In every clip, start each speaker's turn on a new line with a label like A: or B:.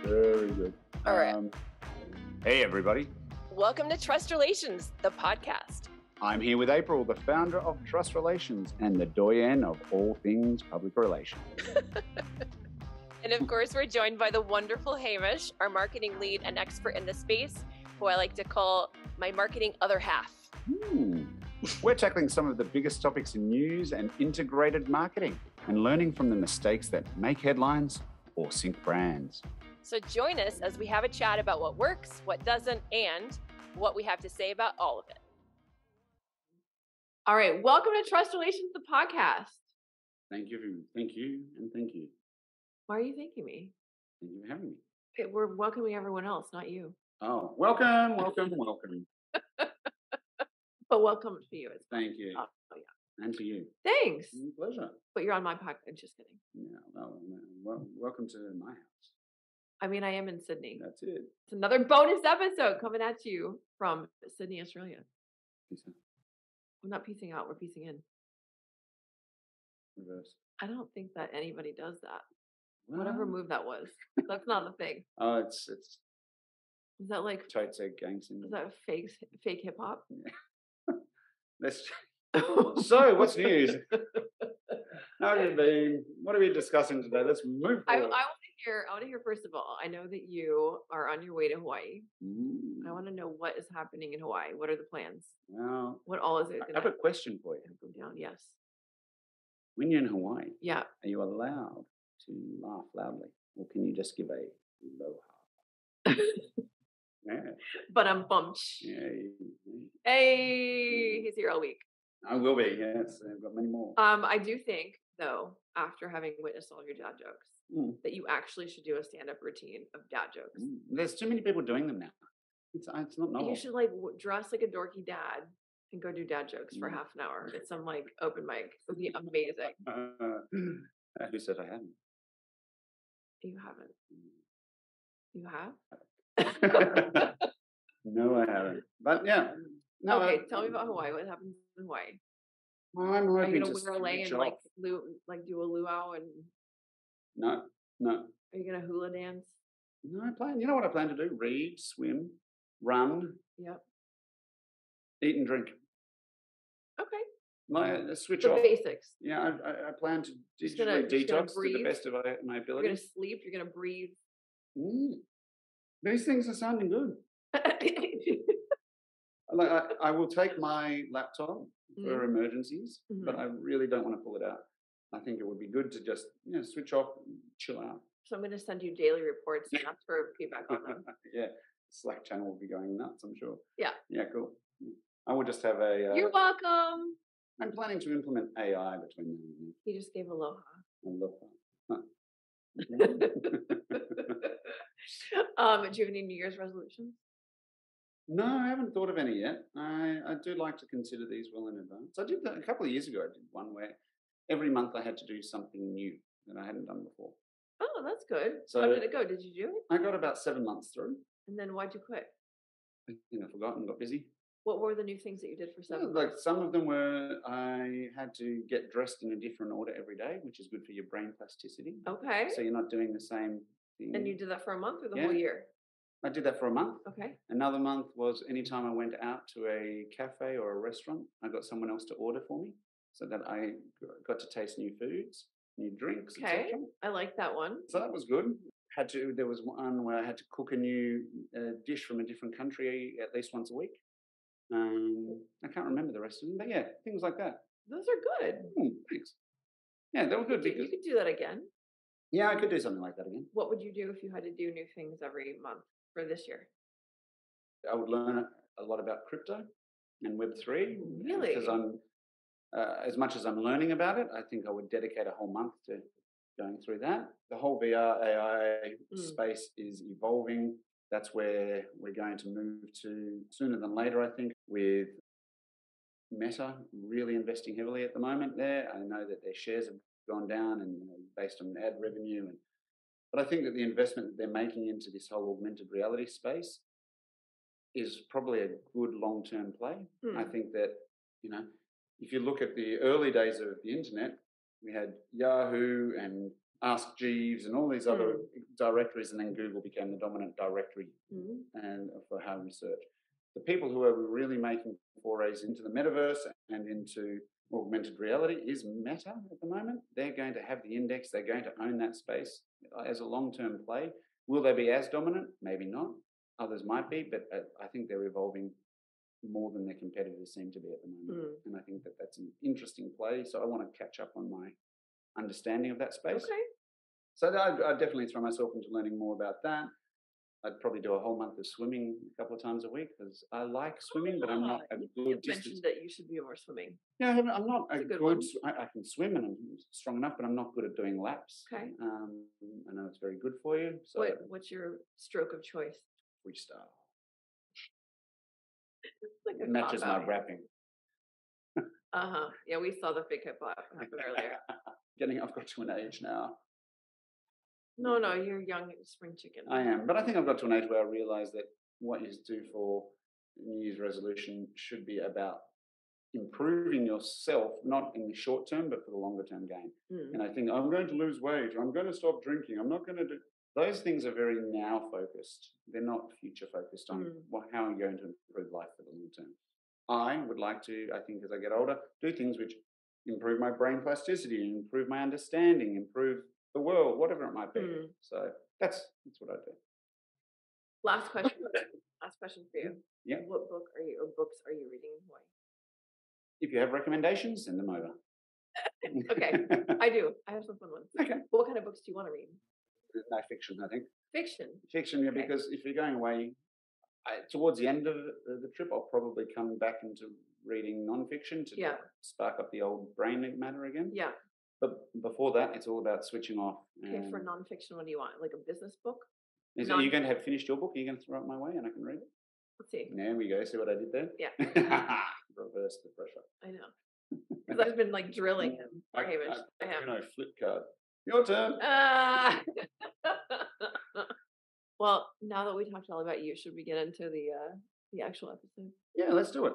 A: Very good.
B: All right.
A: Hey, everybody.
B: Welcome to Trust Relations, the podcast.
A: I'm here with April, the founder of Trust Relations and the doyen of all things public relations.
B: And of course, we're joined by the wonderful Hamish, our marketing lead and expert in the space, who I like to call my marketing other half.
A: We're tackling some of the biggest topics in news and integrated marketing and learning from the mistakes that make headlines or sink brands.
B: So join us as we have a chat about what works, what doesn't, and what we have to say about all of it. All right. Welcome to Trust Relations, the podcast.
A: Thank you, and thank you.
B: Why are you thanking me?
A: Thank you for having me.
B: Okay, we're welcoming everyone else, not you.
A: Oh, welcome.
B: But welcome to you.
A: Thank you.
B: Oh, yeah.
A: And to you.
B: Thanks.
A: Pleasure.
B: But you're on my podcast. Just kidding.
A: Yeah, well, welcome to my house.
B: I mean, I am in Sydney.
A: That's it.
B: It's another bonus episode coming at you from Sydney, Australia.
A: Peace out.
B: We're not piecing out. We're piecing in.
A: Reverse.
B: I don't think that anybody does that.
A: Well,
B: Whatever move that was. That's not a thing.
A: Oh, it's
B: Is that like
A: totes egg gang syndrome.
B: is that fake hip hop?
A: Yeah. So, what's news? How have you been? What are we discussing today? Let's move
B: I
A: forward.
B: want to hear first of all, I know that you are on your way to Hawaii. I
A: Mm.
B: want to know what is happening in Hawaii. What are the plans?
A: Well,
B: What all is it
A: I
B: gonna
A: have a question for you.
B: go down? Yes.
A: When you're in Hawaii,
B: Yeah.
A: are you allowed to laugh loudly, or can you just give a low Yeah,
B: But I'm bummed.
A: yeah.
B: Hey, he's here all week.
A: I will be. Yes, I've got many more.
B: I do think though, after having witnessed all your dad jokes, that you actually should do a stand-up routine of dad jokes.
A: There's too many people doing them now. It's not novel.
B: You should like dress like a dorky dad and go do dad jokes for half an hour at some like open mic. It would be amazing.
A: Who said I hadn't?
B: You haven't. You have?
A: No, I haven't. But yeah. No,
B: Okay, tell me about Hawaii. What happens in Hawaii?
A: I'm
B: Are
A: hoping
B: you
A: to
B: gonna wear a
A: switch
B: and
A: off.
B: do a luau and
A: No.
B: are you gonna hula dance?
A: No, I plan. You know what I plan to do? Read, swim, run,
B: Yep.
A: eat and drink.
B: Okay.
A: My switch
B: The
A: off.
B: basics.
A: Yeah, I plan to
B: Just
A: digitally
B: gonna
A: detox to the
B: breathe.
A: best of my
B: You're gonna
A: ability.
B: sleep. You're gonna breathe.
A: These things are sounding good. I will take my laptop for emergencies, but I really don't want to pull it out. I think it would be good to just switch off and chill out.
B: So I'm gonna send you daily reports and ask for feedback on them.
A: Yeah, Slack channel will be going nuts, I'm sure.
B: Yeah.
A: Yeah, cool. I will just have a...
B: You're welcome.
A: I'm planning to implement AI between now and then.
B: He just gave aloha.
A: I love that.
B: Do you have any New Year's resolutions?
A: No, I haven't thought of any yet. I do like to consider these well in advance. I did that a couple of years ago. I did one where every month I had to do something new that I hadn't done before.
B: Oh, that's good.
A: So-
B: How did it go? Did you do it?
A: I got about 7 months through.
B: And then why'd you quit?
A: I forgot and got busy.
B: What were the new things that you did for 7 months?
A: Like some of them were, I had to get dressed in a different order every day, which is good for your brain plasticity.
B: Okay.
A: So you're not doing the same thing.
B: And you did that for a month or the
A: Yeah.
B: whole year?
A: I did that for a month.
B: Okay.
A: Another month was anytime I went out to a cafe or a restaurant, I got someone else to order for me so that I got to taste new foods, new drinks,
B: Okay.
A: etc.
B: I like that one.
A: So that was good. There was one where I had to cook a new dish from a different country at least once a week. I can't remember the rest of them, but yeah, things like that.
B: Those are good.
A: Thanks. Yeah, they were good
B: You
A: because
B: could do that again.
A: yeah, I could do something like that again.
B: What would you do if you had to do new things every month for this year?
A: I would learn a lot about crypto and Web3.
B: Really?
A: Because I'm as much as I'm learning about it, I think I would dedicate a whole month to going through that. The whole VR AI space is evolving. That's where we're going to move to sooner than later, I think, with Meta really investing heavily at the moment there. I know that their shares have gone down and based on ad revenue. But I think that the investment that they're making into this whole augmented reality space is probably a good long-term play. I think that, if you look at the early days of the internet, we had Yahoo and Ask Jeeves and all these other directories, and then Google became the dominant directory and for how we search. The people who are really making forays into the metaverse and into augmented reality is Meta at the moment. They're going to have the index. They're going to own that space as a long-term play. Will they be as dominant? Maybe not. Others might be, but I think they're evolving more than their competitors seem to be at the moment. And I think that that's an interesting play. So I want to catch up on my understanding of that space.
B: Okay.
A: So I'd definitely throw myself into learning more about that. I'd probably do a whole month of swimming a couple of times a week because I like swimming, but I'm not a good
B: You
A: distance.
B: mentioned that you should be more swimming.
A: Yeah, I'm not a
B: good
A: good. I can swim and I'm strong enough, but I'm not good at doing laps.
B: Okay.
A: I know it's very good for you. So
B: What's your stroke of choice?
A: Freestyle.
B: Like
A: It matches my rapping.
B: Yeah, we saw the fake hip hop happen earlier.
A: I've got to an age now.
B: No, you're young and spring chicken.
A: I am, but I think I've got to an age where I realise that what you do for New Year's resolution should be about improving yourself, not in the short term, but for the longer term gain. And I think I'm going to lose weight, or I'm going to stop drinking, I'm not going to do. Those things are very now focused. They're not future focused on how I'm going to improve life for the long term. I would like to, I think as I get older, do things which improve my brain plasticity, improve my understanding, improve the world, whatever it might be. So that's what I do.
B: Last question. Last question for you.
A: Yeah.
B: What book are you, or books are you reading in Hawaii?
A: If you have recommendations, send them over.
B: Okay, I do. I have some fun ones.
A: Okay.
B: What kind of books do you want to read?
A: No, fiction, I think.
B: Fiction?
A: Fiction, yeah, because if you're going away, towards the end of the trip, I'll probably come back into reading non-fiction to spark up the old brain matter again.
B: Yeah.
A: But before that, it's all about switching off.
B: Okay, for non-fiction, what do you want? Like a business book?
A: Are you going to have finished your book? Are you going to throw it my way and I can read it?
B: Let's see.
A: There we go. See what I did there?
B: Yeah.
A: Reverse the pressure.
B: I know. Because I've been like drilling him. Hamish.
A: Flip card. Your turn.
B: Well, now that we talked all about you, should we get into the actual episode?
A: Yeah, let's do it.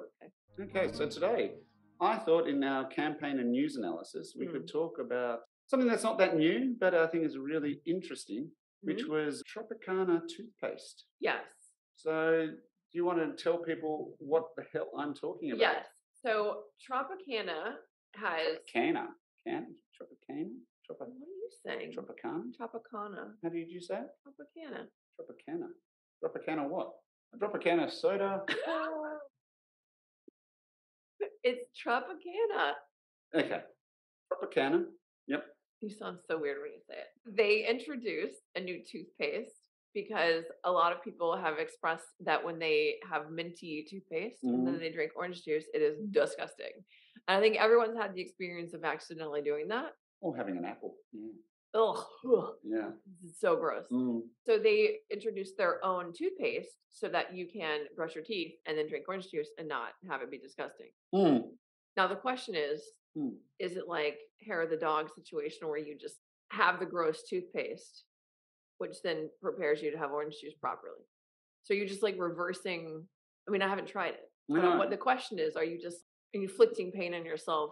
A: Okay, so today I thought in our campaign and news analysis, we could talk about something that's not that new, but I think is really interesting, which was Tropicana toothpaste.
B: Yes.
A: So do you want to tell people what the hell I'm talking about?
B: Yes. So Tropicana has...
A: Tropicana? Tropicana?
B: What are you saying?
A: Tropicana?
B: Tropicana.
A: How did you say it?
B: Tropicana.
A: Tropicana. Tropicana what? A Tropicana soda?
B: It's Tropicana.
A: Okay. Tropicana. Yep.
B: You sound so weird when you say it. They introduced a new toothpaste because a lot of people have expressed that when they have minty toothpaste and then they drink orange juice, it is disgusting. And I think everyone's had the experience of accidentally doing that.
A: Or having an apple. Yeah.
B: Ugh.
A: Yeah.
B: It's so gross. So they introduced their own toothpaste so that you can brush your teeth and then drink orange juice and not have it be disgusting. Now the question is it like hair of the dog situation where you just have the gross toothpaste, which then prepares you to have orange juice properly? So you're just like reversing. I mean, I haven't tried it. But what the question is, are you just inflicting pain on yourself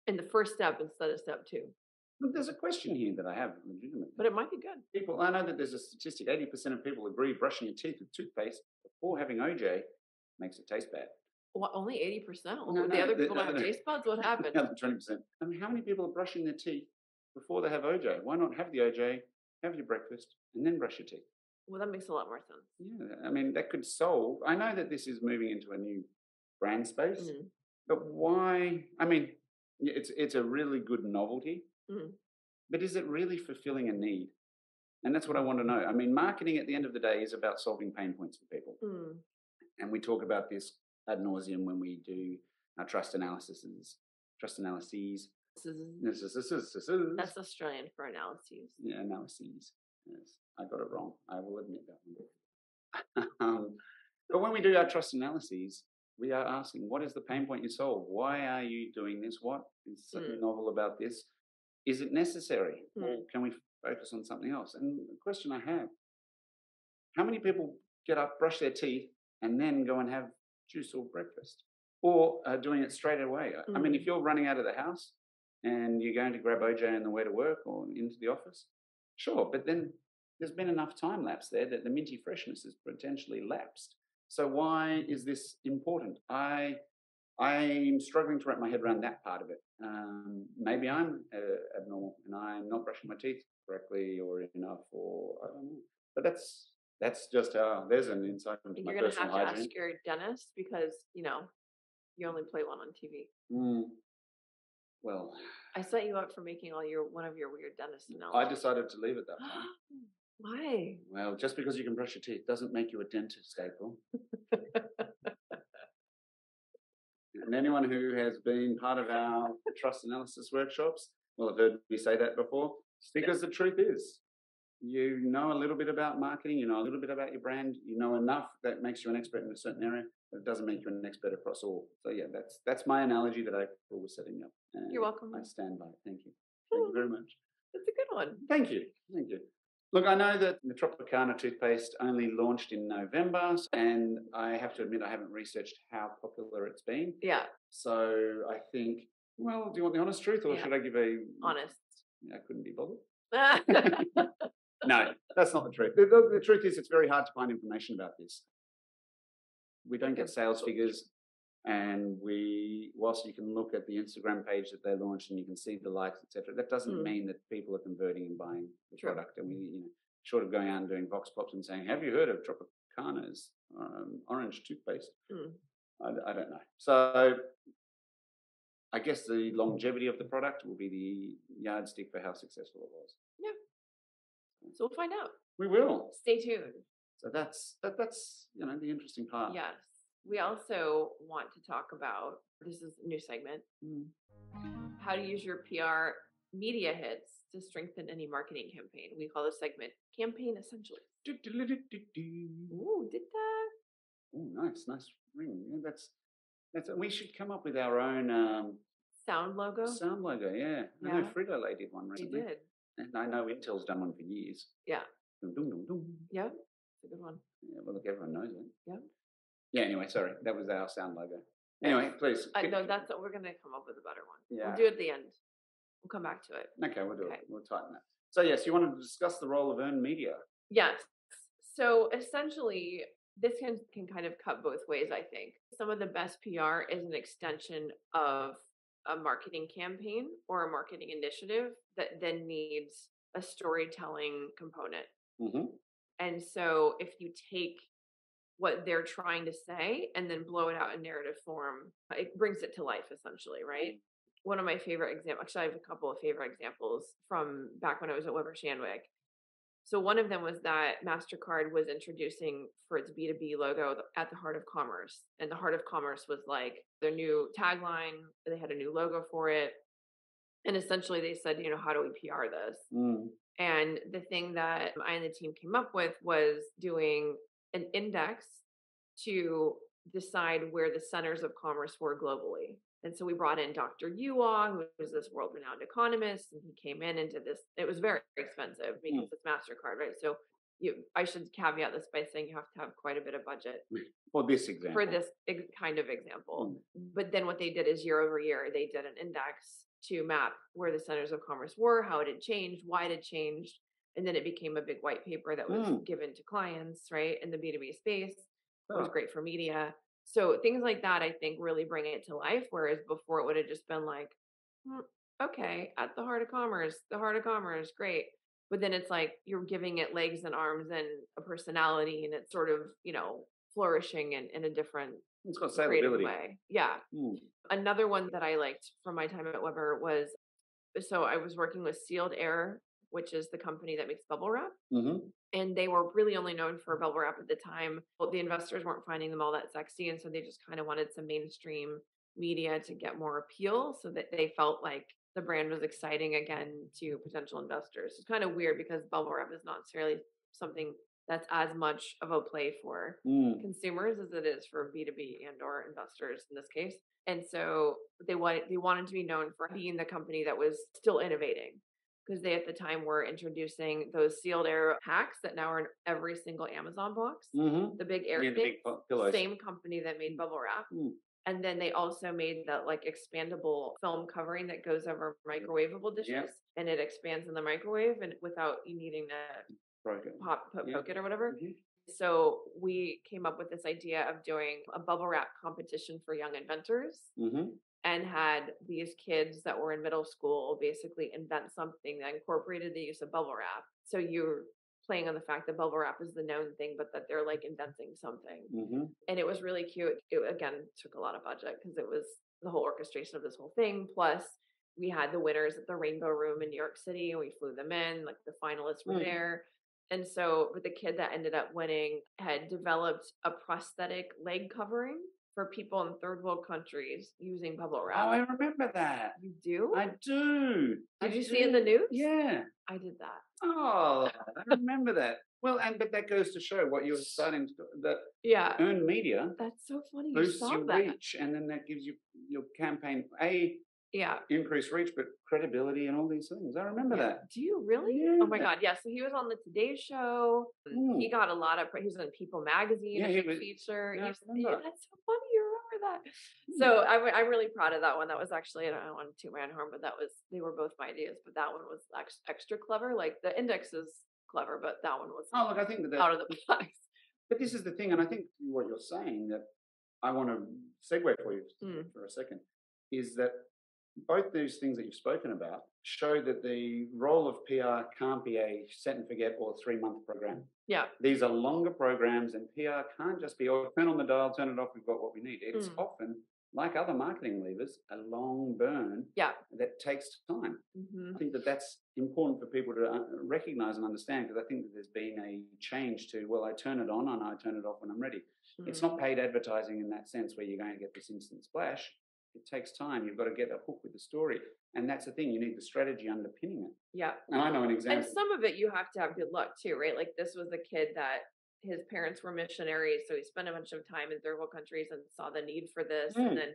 B: in the first step instead of step 2?
A: Look, there's a question here that I have legitimately.
B: But it might be good.
A: People, I know that there's a statistic, 80% of people agree brushing your teeth with toothpaste before having OJ makes it taste bad.
B: What, only 80%? The other people don't have taste buds? What happened?
A: The other 20%. I mean, how many people are brushing their teeth before they have OJ? Why not have the OJ, have your breakfast, and then brush your teeth?
B: Well, that makes a lot more sense.
A: Yeah, I mean, that could solve. I know that this is moving into a new brand space, but why? I mean, it's a really good novelty, but is it really fulfilling a need? And that's what I want to know. I mean, marketing at the end of the day is about solving pain points for people. And we talk about this ad nauseum when we do our trust analyses.
B: That's Australian for analyses.
A: Yeah, analyses. Yes, I got it wrong. I will admit that. But when we do our trust analyses, we are asking, what is the pain point you solve? Why are you doing this? What is something novel about this? Is it necessary? Or can we focus on something else? And the question I have, how many people get up, brush their teeth, and then go and have juice or breakfast? Or doing it straight away? I mean, if you're running out of the house, and you're going to grab OJ on the way to work or into the office, sure. But then there's been enough time lapse there that the minty freshness is potentially lapsed. So why is this important? I'm struggling to wrap my head around that part of it. Maybe I'm abnormal and I'm not brushing my teeth correctly or enough, or I don't know. But that's just there's an insight into my personal hygiene.
B: You're going to have to ask your dentist because, you only play one on TV.
A: Well,
B: I set you up for making one of your weird dentist analogies.
A: I decided to leave it that way.
B: Why?
A: Well, just because you can brush your teeth doesn't make you a dentist, April. And anyone who has been part of our trust analysis workshops will have heard me say that before. Because the truth is, you know a little bit about marketing, you know a little bit about your brand, you know enough that makes you an expert in a certain area, but it doesn't make you an expert across all. So yeah, that's my analogy that April was setting up. And
B: you're welcome.
A: I stand by it. Thank you. Thank you very much.
B: That's a good one.
A: Thank you. Thank you. Look, I know that the Tropicana toothpaste only launched in November, and I have to admit I haven't researched how popular it's been.
B: Yeah.
A: So I think, well, do you want the honest truth, or should I give a...
B: Honest.
A: I couldn't be bothered. No, that's not the truth. The truth is it's very hard to find information about this. We don't get sales figures, and whilst you can look at the Instagram page that they launched and you can see the likes, etc., that doesn't mean that people are converting and buying the product. And we, short of going out and doing vox pops and saying, "Have you heard of Tropicana's orange toothpaste?" I don't know. So I guess the longevity of the product will be the yardstick for how successful it was.
B: Yeah. So we'll find out.
A: We will.
B: Stay tuned.
A: So that's the interesting part.
B: Yes. We also want to talk about, this is a new segment, how to use your PR media hits to strengthen any marketing campaign. We call this segment Campaign Essentials. Ooh, did that?
A: Oh, nice ring. Yeah, that's. We should come up with our own
B: sound logo.
A: Sound logo, yeah. I know Frito-Lay did one recently.
B: They did.
A: And I know Intel's done one for years.
B: Yeah.
A: Dum, dum, dum, dum.
B: Yeah, it's a good one.
A: Yeah, well, look, everyone knows it.
B: Yeah.
A: Yeah, anyway, sorry. That was our sound logo. Anyway, please.
B: No, we're going to come up with a better one.
A: Yeah.
B: We'll do it at the end. We'll come back to it.
A: Okay, we'll do it. We'll tighten that. So, yes, you wanted to discuss the role of earned media.
B: Yes. So, essentially, this can kind of cut both ways, I think. Some of the best PR is an extension of a marketing campaign or a marketing initiative that then needs a storytelling component. And so if you take what they're trying to say and then blow it out in narrative form, it brings it to life, essentially, right? One of my favorite examples, actually I have a couple of favorite examples from back when I was at Weber Shandwick. So one of them was that MasterCard was introducing for its B2B logo at the Heart of Commerce. And the Heart of Commerce was like their new tagline. They had a new logo for it. And essentially they said, how do we PR this? And the thing that I and the team came up with was doing an index to decide where the centers of commerce were globally. And so we brought in Dr. Yuan, who was this world-renowned economist, and he came into this. It was very expensive because it's MasterCard, right? So I should caveat this by saying you have to have quite a bit of budget
A: for this example.
B: For this kind of example. But then what they did is year over year, they did an index to map where the centers of commerce were, how it had changed, why it had changed. And then it became a big white paper that was given to clients, right, in the B2B space. It was great for media. So things like that, I think, really bring it to life. Whereas before it would have just been like, okay, at the Heart of Commerce, great. But then it's like you're giving it legs and arms and a personality, and it's sort of, flourishing in a different
A: it's got
B: creative
A: salability.
B: way. Yeah. Another one that I liked from my time at Weber was, so I was working with Sealed Air, which is the company that makes bubble wrap. And they were really only known for bubble wrap at the time. Well, the investors weren't finding them all that sexy. And so they just kind of wanted some mainstream media to get more appeal so that they felt like the brand was exciting again to potential investors. It's kind of weird because bubble wrap is not necessarily something that's as much of a play for consumers as it is for B2B and or investors in this case. And so they wanted to be known for being the company that was still innovating, because they at the time were introducing those Sealed Air packs that now are in every single Amazon box. The big air thing, same company that made bubble wrap. And then they also made that like expandable film covering that goes over microwavable dishes and it expands in the microwave and without you needing to poke it or whatever. So we came up with this idea of doing a bubble wrap competition for young inventors and had these kids that were in middle school basically invent something that incorporated the use of bubble wrap. So you're playing on the fact that bubble wrap is the known thing, but that they're like inventing something. And it was really cute. It again took a lot of budget because it was the whole orchestration of this whole thing. Plus we had the winners at the Rainbow Room in New York City and we flew them in, like the finalists were there. And so the kid that ended up winning had developed a prosthetic leg covering for people in third world countries using bubble wrap.
A: Oh, I remember that.
B: You do?
A: I do.
B: Did you see in the news?
A: Yeah.
B: I did that.
A: Oh, I remember that. Well, but that goes to show what you're starting to do, that earned media.
B: That's so funny.
A: Boosts your reach, and then that gives you your campaign increased reach, but credibility and all these things. I remember that.
B: Do you really?
A: Yeah.
B: Oh my God. Yeah. So he was on the Today Show. He got a lot of, he was in People Magazine, a big feature. That's so funny. You remember that. So I'm really proud of that one. That was actually, I don't want to toot my own horn, but they were both my ideas, but that one was extra clever. Like the index is clever, but that one was
A: I think that
B: out of the box.
A: But this is the thing, and I think what you're saying that I want to segue for you for a second, is that both these things that you've spoken about show that the role of PR can't be a set and forget or 3-month program.
B: Yeah.
A: These are longer programs, and PR can't just be, turn on the dial, turn it off, we've got what we need. It's often, like other marketing levers, a long burn that takes time. I think that that's important for people to recognize and understand, because I think that there's been a change to, well, I turn it on and I turn it off when I'm ready. It's not paid advertising in that sense where you're going to get this instant splash. It takes time. You've got to get a hook with the story. And that's the thing. You need the strategy underpinning it. Yeah. And I know an example.
B: And some of it you have to have good luck too, right? Like this was a kid that his parents were missionaries. So he spent a bunch of time in third world countries and saw the need for this and then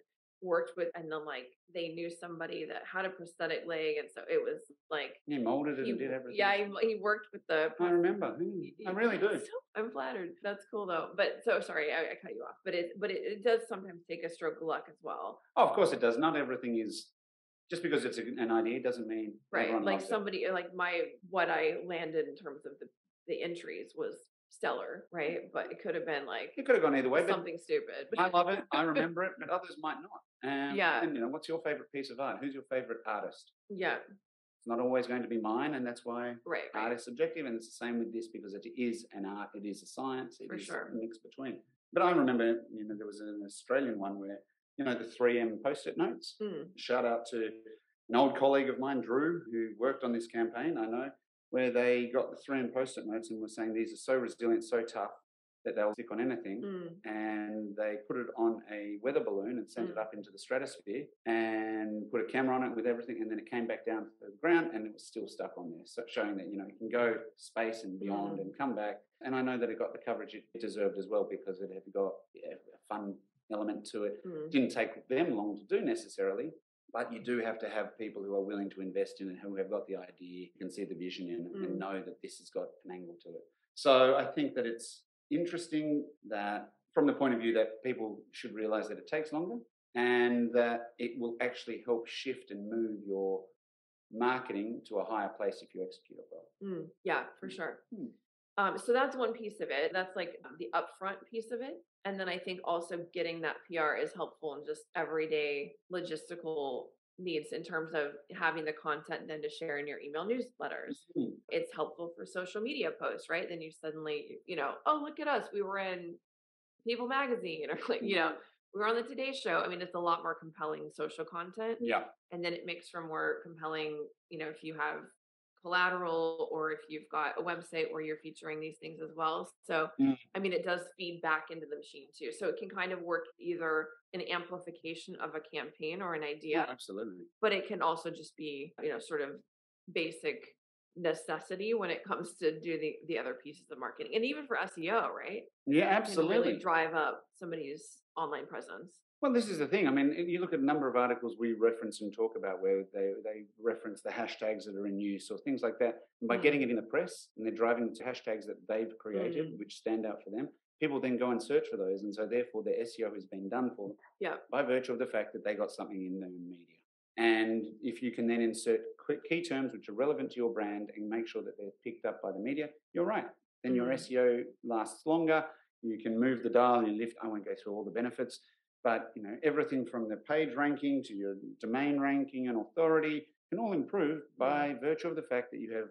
B: worked with, and then like they knew somebody that had a prosthetic leg. And so it was like.
A: He molded it and did everything.
B: Yeah, he worked with the.
A: I remember. I really do.
B: I'm flattered. That's cool though. But so sorry, I cut you off. But it does sometimes take a stroke of luck as well.
A: Oh, of course it does. Not everything is just because it's an idea doesn't mean
B: like somebody like what I landed in terms of the entries was stellar, right? But it could have been like
A: it could have gone either way.
B: Something stupid.
A: I love it. I remember it, but others might not. And what's your favorite piece of art? Who's your favorite artist?
B: Yeah.
A: It's not always going to be mine, and that's why art is subjective, and it's the same with this because it is an art, it is a science, it is a mix between. But I remember, there was an Australian one where, the 3M post-it notes. Shout out to an old colleague of mine, Drew, who worked on this campaign, I know, where they got the 3M post-it notes and were saying these are so resilient, so tough that they'll stick on anything. And they put it on a weather balloon and sent it up into the stratosphere and put a camera on it with everything. And then it came back down to the ground and it was still stuck on there. So showing that, it can go to space and beyond and come back. And I know that it got the coverage it deserved as well because it had got a fun element to it. Didn't take them long to do necessarily, but you do have to have people who are willing to invest in it, who have got the idea, can see the vision in it and know that this has got an angle to it. So I think that it's interesting that from the point of view that people should realize that it takes longer and that it will actually help shift and move your marketing to a higher place if you execute it well.
B: Yeah, for sure. So that's one piece of it. That's like the upfront piece of it. And then I think also getting that PR is helpful in just everyday logistical needs in terms of having the content then to share in your email newsletters. It's helpful for social media posts, right? Then you suddenly, oh, look at us. We were in People Magazine or we were on the Today Show. I mean, it's a lot more compelling social content.
A: Yeah.
B: And then it makes for more compelling, if you have collateral or if you've got a website where you're featuring these things as well. So, I mean, it does feed back into the machine too. So it can kind of work either an amplification of a campaign or an idea.
A: Oh, absolutely.
B: But it can also just be, sort of basic necessity when it comes to do the other pieces of marketing. And even for SEO, right?
A: Yeah, absolutely.
B: Can really drive up somebody's online presence.
A: Well, this is the thing. I mean, you look at a number of articles we reference and talk about where they reference the hashtags that are in use or things like that. And by getting it in the press and they're driving to hashtags that they've created, which stand out for them, people then go and search for those. And so therefore their SEO has been done for them by virtue of the fact that they got something in the media. And if you can then insert key terms which are relevant to your brand and make sure that they're picked up by the media, you're right. Then your SEO lasts longer. You can move the dial, you lift. I won't go through all the benefits, but everything from the page ranking to your domain ranking and authority can all improve by virtue of the fact that you have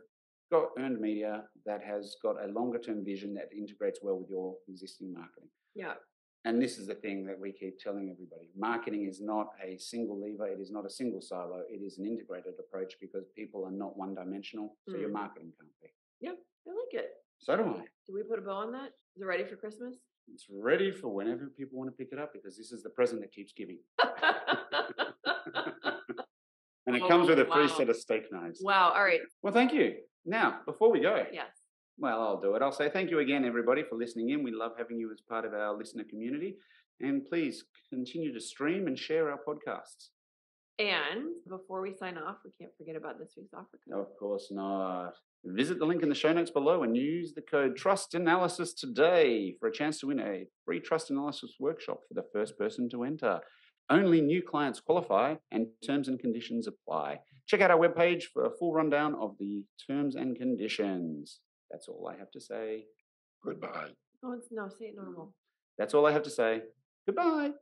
A: got earned media that has got a longer term vision that integrates well with your existing marketing.
B: Yeah.
A: And this is the thing that we keep telling everybody. Marketing is not a single lever. It is not a single silo. It is an integrated approach because people are not one-dimensional. So your marketing can't be.
B: Yep, I like it.
A: So do I.
B: Do we put a bow on that? Is it ready for Christmas?
A: It's ready for whenever people want to pick it up because this is the present that keeps giving. And it comes with a free set of steak knives.
B: Wow, all right.
A: Well, thank you. Now, before we go.
B: Yes.
A: Well, I'll do it. I'll say thank you again, everybody, for listening in. We love having you as part of our listener community. And please continue to stream and share our podcasts.
B: And before we sign off, we can't forget about this week's offer code.
A: Of course not. Visit the link in the show notes below and use the code Trust Analysis today for a chance to win a free trust analysis workshop for the first person to enter. Only new clients qualify and terms and conditions apply. Check out our webpage for a full rundown of the terms and conditions. That's all I have to say. Goodbye.
B: Oh, no, say it normal.
A: That's all I have to say. Goodbye.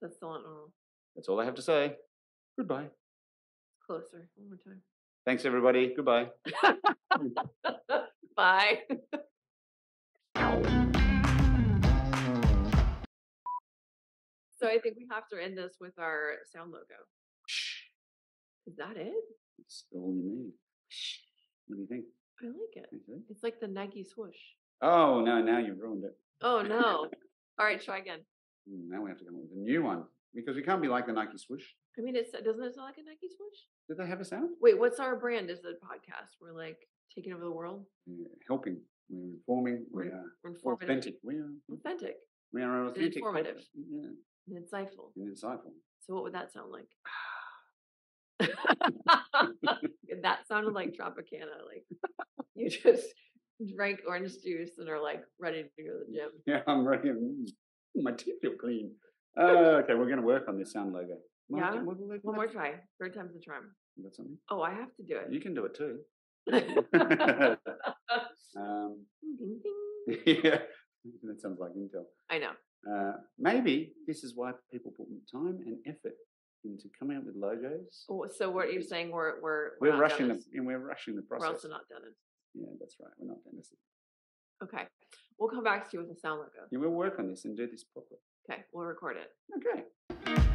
B: That's still not normal.
A: That's all I have to say. Goodbye.
B: Closer. One more time.
A: Thanks, everybody. Goodbye.
B: Bye. So I think we have to end this with our sound logo.
A: Shh.
B: Is that it?
A: It's all you need.
B: Shh.
A: What do you think?
B: I like it. It's like the Nike swoosh.
A: Oh, no, now you've ruined it.
B: Oh, no. All right, try again.
A: Now we have to come up with a new one because we can't be like the Nike swoosh.
B: I mean, doesn't it sound like a Nike swoosh?
A: Did they have a sound?
B: Wait, what's our brand as a podcast? We're like taking over the world?
A: Helping. We're informing.
B: We're informative.
A: Authentic. We are
B: authentic.
A: We are authentic.
B: Informative.
A: Yeah.
B: And insightful.
A: And insightful.
B: So what would that sound like? That sounded like Tropicana. Like you just drank orange juice and are like ready to go to the gym.
A: Yeah, I'm ready. My teeth feel clean. Okay, we're going to work on this sound logo.
B: Yeah? One more try. Third time's the charm.
A: You got something?
B: Oh, I have to do it.
A: You can do it too.
B: Ding, ding.
A: Yeah, that sounds like Intel.
B: I know.
A: Maybe this is why people put time and effort into coming up with logos.
B: Oh, so what you're saying? We're
A: rushing we're rushing the process.
B: We're also not dentists.
A: Yeah, that's right. We're not dentists.
B: Okay, we'll come back to you with a sound logo.
A: Yeah, we'll work on this and do this properly.
B: Okay, we'll record it.
A: Okay.